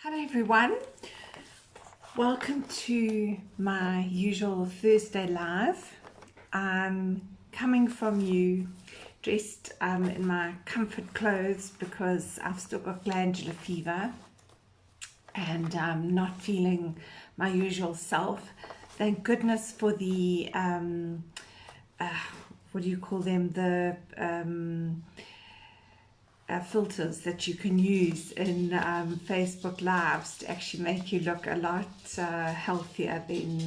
Hello everyone, welcome to my usual Thursday live. I'm coming from you dressed in my comfort clothes because I've still got glandular fever and I'm not feeling my usual self. Thank goodness for the, what do you call them, the filters that you can use in Facebook Lives to actually make you look a lot healthier than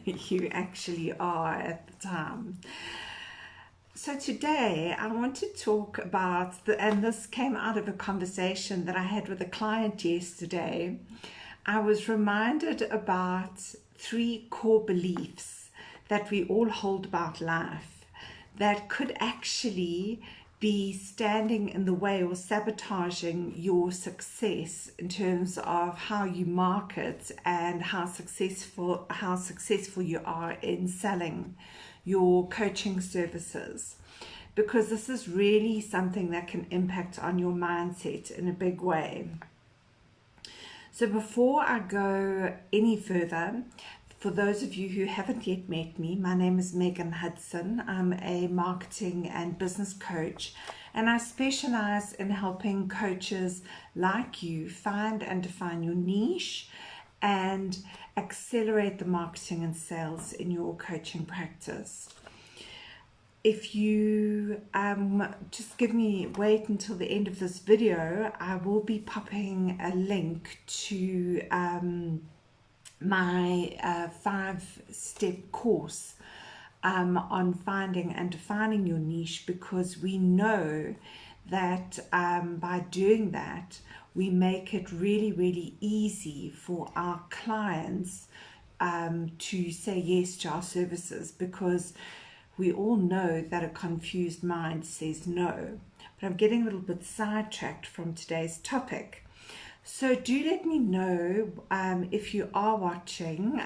you actually are at the time. So today I want to talk about, and this came out of a conversation that I had with a client yesterday. I was reminded about 3 core beliefs that we all hold about life that could actually be standing in the way or sabotaging your success in terms of how you market and how successful you are in selling your coaching services, because this is really something that can impact on your mindset in a big way. So before I go any further, for those of you who haven't yet met me, my name is Megan Hudson. I'm a marketing and business coach, and I specialize in helping coaches like you find and define your niche and accelerate the marketing and sales in your coaching practice. If you just wait until the end of this video, I will be popping a link to my 5-step course on finding and defining your niche, because we know that by doing that we make it really easy for our clients to say yes to our services, because we all know that a confused mind says no. But I'm getting a little bit sidetracked from today's topic. So do let me know if you are watching.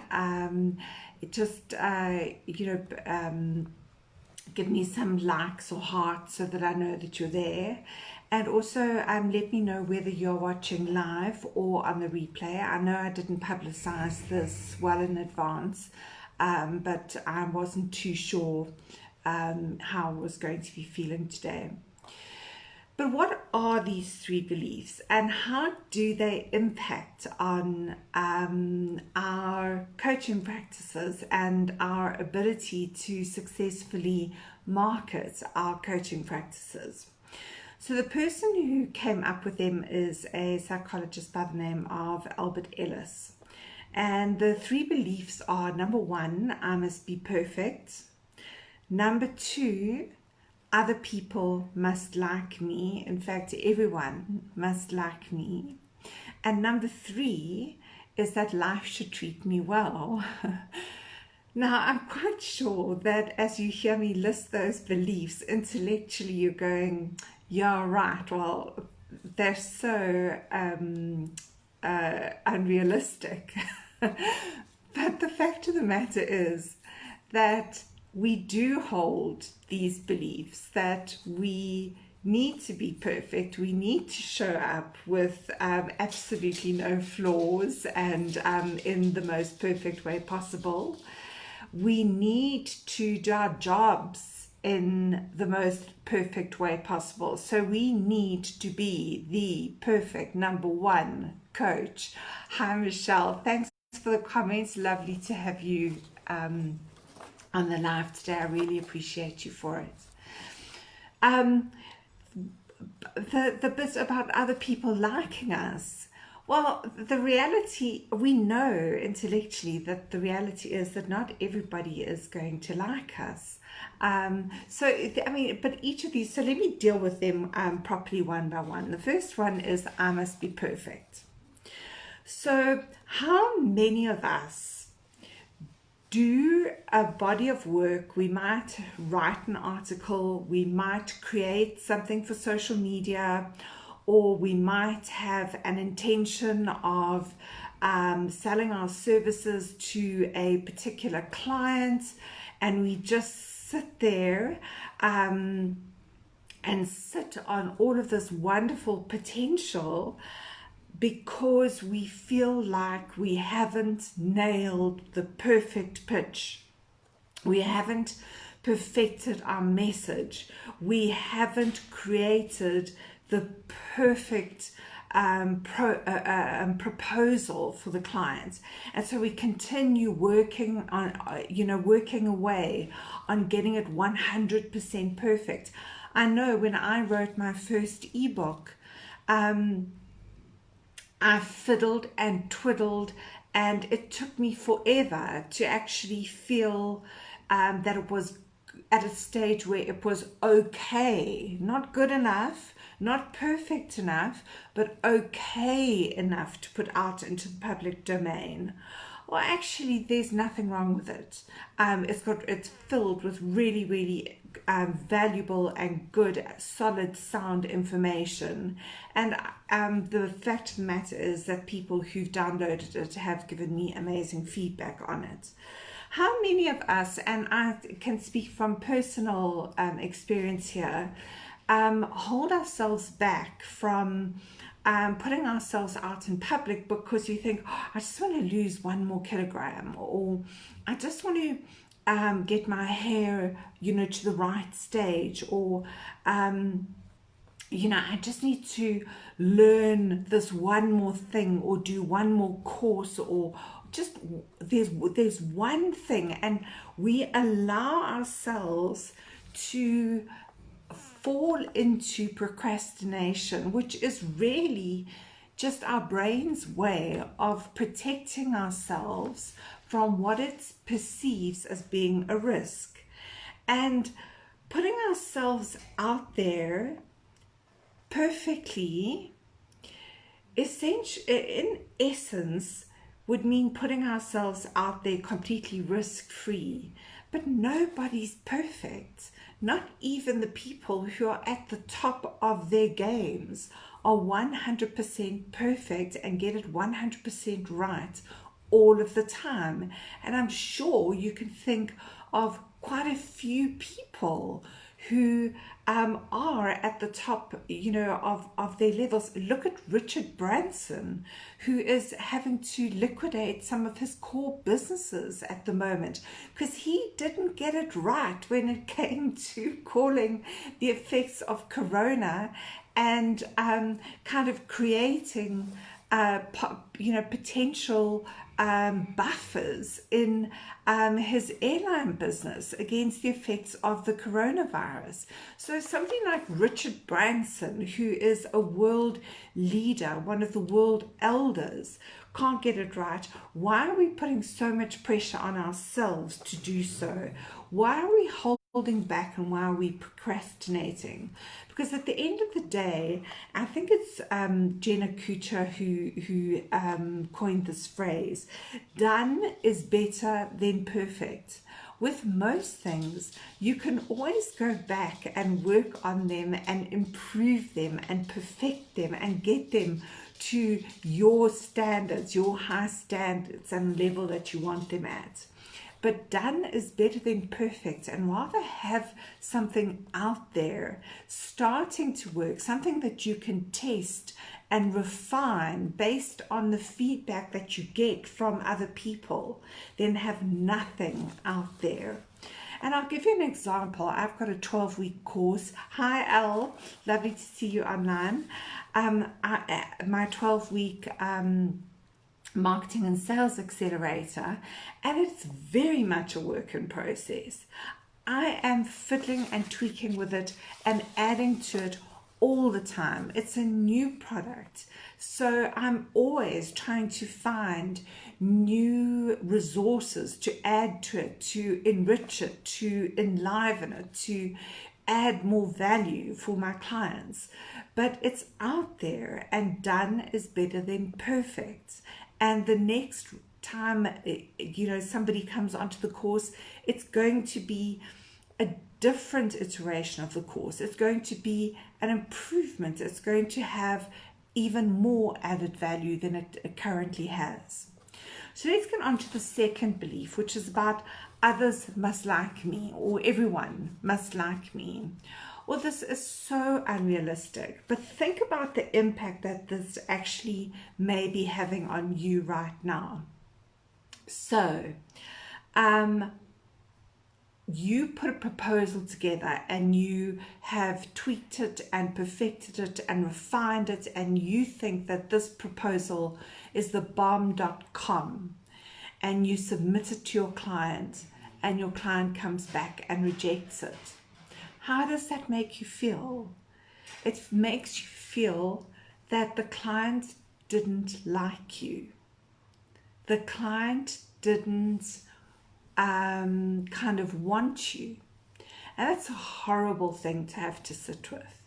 Give me some likes or hearts so that I know that you're there. And also let me know whether you're watching live or on the replay. I know I didn't publicize this well in advance, but I wasn't too sure how I was going to be feeling today. But what are these 3 beliefs and how do they impact on our coaching practices and our ability to successfully market our coaching practices? So the person who came up with them is a psychologist by the name of Albert Ellis. And the 3 beliefs are: number 1, I must be perfect. Number 2, other people must like me. In fact, everyone must like me. And number 3 is that life should treat me well. Now, I'm quite sure that as you hear me list those beliefs, intellectually you're going, yeah, right, well, they're so unrealistic. But the fact of the matter is that we do hold these beliefs that we need to be perfect, we need to show up with absolutely no flaws and in the most perfect way possible. We need to do our jobs in the most perfect way possible. So we need to be the perfect number 1 coach. Hi Michelle, thanks for the comments. Lovely to have you on the live today. I really appreciate you for it. The bit about other people liking us. Well, the reality, we know intellectually that the reality is that not everybody is going to like us. But each of these, so let me deal with them properly one by one. The first one is I must be perfect. So how many of us do a body of work? We might write an article, we might create something for social media, or we might have an intention of selling our services to a particular client, and we just sit there and sit on all of this wonderful potential because we feel like we haven't nailed the perfect pitch. We haven't perfected our message. We haven't created the perfect proposal for the clients, and so we continue working on, working away on getting it 100% perfect. I know when I wrote my first ebook, I fiddled and twiddled, and it took me forever to actually feel that it was at a stage where it was okay, not good enough, not perfect enough, but okay enough to put out into the public domain. Well, actually, there's nothing wrong with it. It's filled with really, really valuable and good, solid, sound information. And the fact of the matter is that people who've downloaded it have given me amazing feedback on it. How many of us, and I can speak from personal experience here, hold ourselves back from putting ourselves out in public because you think, oh, I just want to lose 1 more kilogram, or I just want to get my hair, to the right stage, or I just need to learn this 1 more thing, or do 1 more course, or just there's one thing, and we allow ourselves to fall into procrastination, which is really just our brain's way of protecting ourselves from what it perceives as being a risk. And putting ourselves out there perfectly, in essence, would mean putting ourselves out there completely risk-free. But nobody's perfect. Not even the people who are at the top of their games are 100% perfect and get it 100% right all of the time. And I'm sure you can think of quite a few people who are at the top, of their levels. Look at Richard Branson, who is having to liquidate some of his core businesses at the moment because he didn't get it right when it came to calling the effects of corona and kind of creating potential buffers in his airline business against the effects of the coronavirus. So somebody like Richard Branson, who is a world leader, one of the world elders, can't get it right. Why are we putting so much pressure on ourselves to do so? Why are we holding back, and why are we procrastinating? Because at the end of the day, I think it's Jenna Kutcher who coined this phrase, done is better than perfect. With most things, you can always go back and work on them and improve them and perfect them and get them to your standards, your high standards and level that you want them at. But done is better than perfect, and rather have something out there starting to work, something that you can test and refine based on the feedback that you get from other people, than have nothing out there. And I'll give you an example. I've got a 12-week course. Hi, Elle. Lovely to see you online. My 12-week marketing and sales accelerator, and it's very much a work in process. I am fiddling and tweaking with it and adding to it all the time. It's a new product, so I'm always trying to find new resources to add to it, to enrich it, to enliven it, to add more value for my clients. But it's out there, and done is better than perfect. And the next time somebody comes onto the course, it's going to be a different iteration of the course. It's going to be an improvement. It's going to have even more added value than it currently has. So let's get on to the second belief, which is about others must like me, or everyone must like me. Well, this is so unrealistic, but think about the impact that this actually may be having on you right now. So, you put a proposal together and you have tweaked it and perfected it and refined it, and you think that this proposal is the bomb.com, and you submit it to your client and your client comes back and rejects it. How does that make you feel? It makes you feel that the client didn't like you. The client didn't kind of want you. And that's a horrible thing to have to sit with.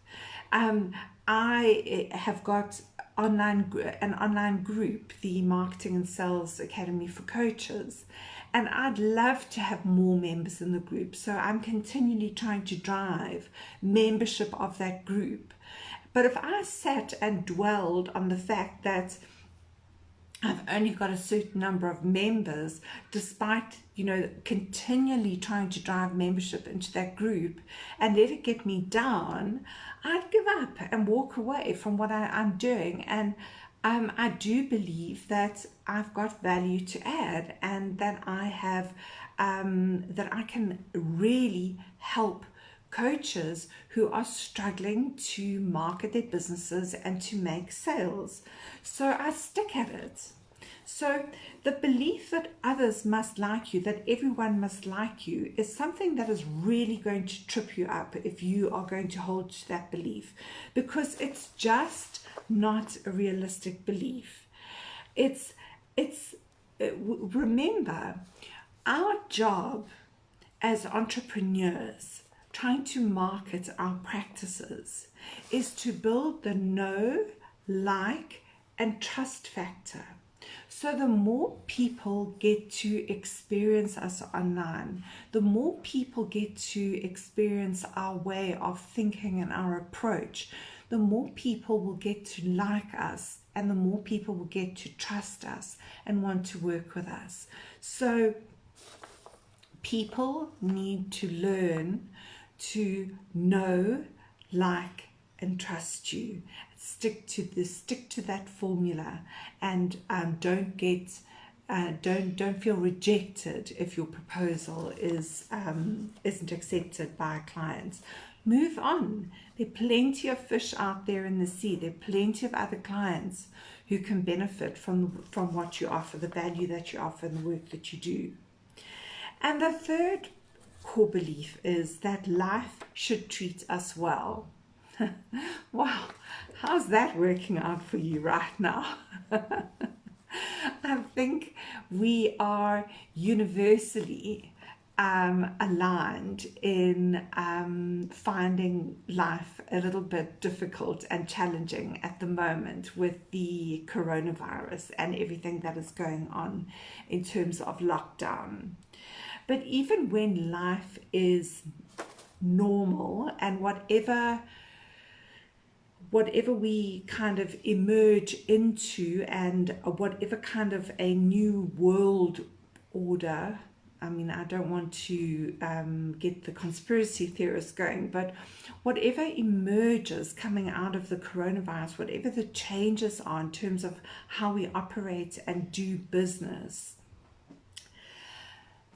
I have got an online group, the Marketing and Sales Academy for Coaches, and I'd love to have more members in the group. So I'm continually trying to drive membership of that group. But if I sat and dwelled on the fact that I've only got a certain number of members, despite, continually trying to drive membership into that group, and let it get me down, I'd give up and walk away from what I'm doing. And I do believe that I've got value to add, and that I have, that I can really help coaches who are struggling to market their businesses and to make sales. So I stick at it. So the belief that others must like you, that everyone must like you, is something that is really going to trip you up if you are going to hold to that belief, because it's just not a realistic belief. Remember, our job as entrepreneurs trying to market our practices is to build the know, like, and trust factor. So the more people get to experience us online, the more people get to experience our way of thinking and our approach, the more people will get to like us, and the more people will get to trust us and want to work with us. So people need to learn to know, like, and trust you. Stick to that formula, and don't feel rejected if your proposal isn't accepted by clients. Move on. There are plenty of fish out there in the sea. There are plenty of other clients who can benefit from what you offer, the value that you offer, and the work that you do. And the third core belief is that life should treat us well. Wow, how's that working out for you right now? I think we are universally aligned in finding life a little bit difficult and challenging at the moment with the coronavirus and everything that is going on in terms of lockdown. But even when life is normal, and whatever we kind of emerge into, and whatever kind of a new world order, I mean, I don't want to get the conspiracy theorists going, but whatever emerges coming out of the coronavirus, whatever the changes are in terms of how we operate and do business,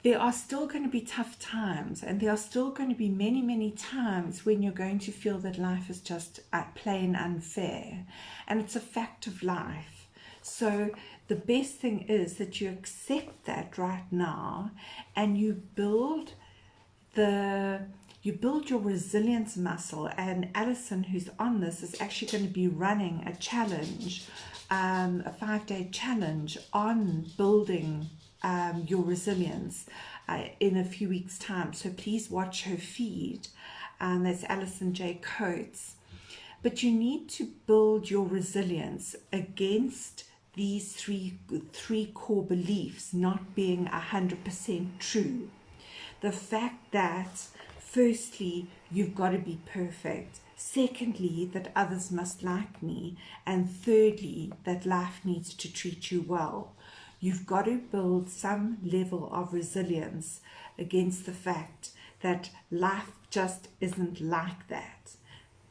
there are still going to be tough times, and there are still going to be many, many times when you're going to feel that life is just plain unfair, and it's a fact of life. So the best thing is that you accept that right now, and you build your resilience muscle. And Alison, who's on this, is actually going to be running a challenge, a 5-day challenge on building your resilience in a few weeks' time. So please watch her feed. That's Alison J. Coates. But you need to build your resilience against these three core beliefs not being 100% true. The fact that, firstly, you've got to be perfect. Secondly, that others must like me. And thirdly, that life needs to treat you well. You've got to build some level of resilience against the fact that life just isn't like that.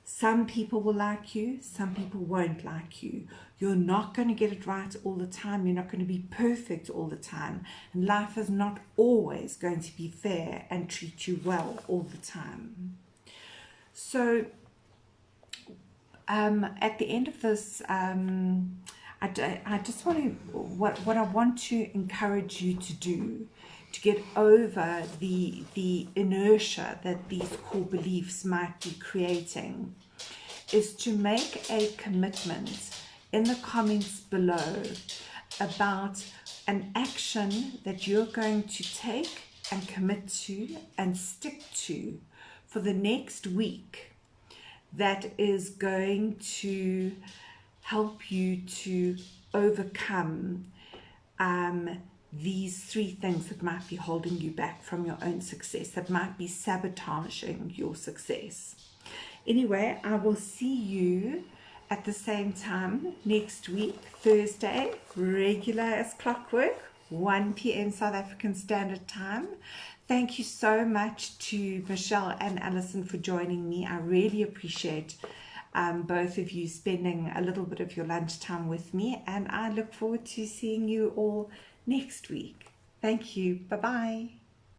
Some people will like you, some people won't like you. You're not going to get it right all the time. You're not going to be perfect all the time. And life is not always going to be fair and treat you well all the time. So at the end of this, I just want to, what I want to encourage you to do to get over the inertia that these core beliefs might be creating is to make a commitment in the comments below about an action that you're going to take and commit to and stick to for the next week that is going to help you to overcome these three things that might be holding you back from your own success, that might be sabotaging your success. Anyway, I will see you at the same time next week, Thursday, regular as clockwork, 1 p.m. South African Standard Time. Thank you so much to Michelle and Alison for joining me. I really appreciate both of you spending a little bit of your lunchtime with me, and I look forward to seeing you all next week. Thank you. Bye-bye.